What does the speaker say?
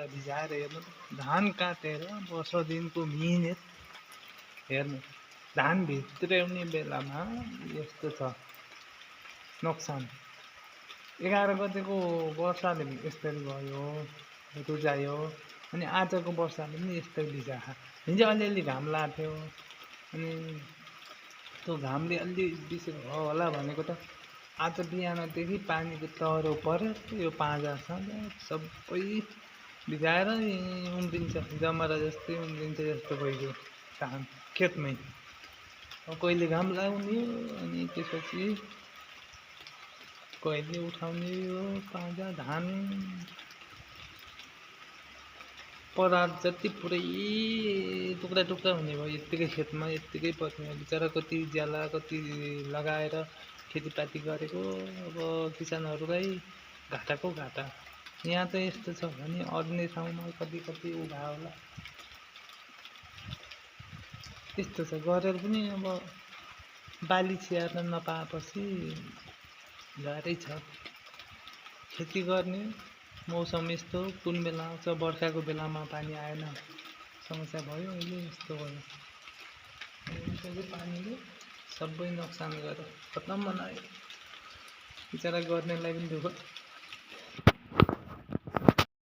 भिजाएर हेर्नु धान काटेर वर्ष दिनको मिहिनेत हेर्नु धान भित्राउने बेलामा यस्तो छ नोक्सान 11 गतेको वर्षाले यसरी भयो रुजायो अनि आजको वर्षाले पनि यस्तै भिजायो हिजो अलिअलि घाम लाग्थ्यो अनि त्यो घामले अलि बेसी भयो होला भनेको त आज बिहानदेखि पानीको तरो पऱ्यो यो पाँजा सबै भिजाएर उम्रिन्छ जमरा जस्तै उम्रिन्छ जस्तो भइगयो धान खेतमै कहिले घाम लगाउने अनि त्यसपछि कहिले उठाउने यो पाँजा धान परार जति पुरै टुक्रा टुक्रा हुने भयो यत्तिकै खेतमा यत्तिकै पर्ने बिचरा कति ज्याला कति लगाएर खेतीपाती गरेको अब किसानहरूलाई घाटाको घाटा यहाँ त यस्तो छ भने अन्य ठाउँमा कति कति उभा होला त्यस्तो छ गरेर पनि अब बाली स्याहार्न नपाएपछि गाह्रै छ खेती गर्ने मौसम यस्तो कुन बेला आउँछ बर्खाको बेलामा पानी आएन समस्या भयो अहिले यस्तो भयो पानीले सबै नोक्सान गर्यो खतम बनायो बिचरा गर्नेलाई पनि दुःख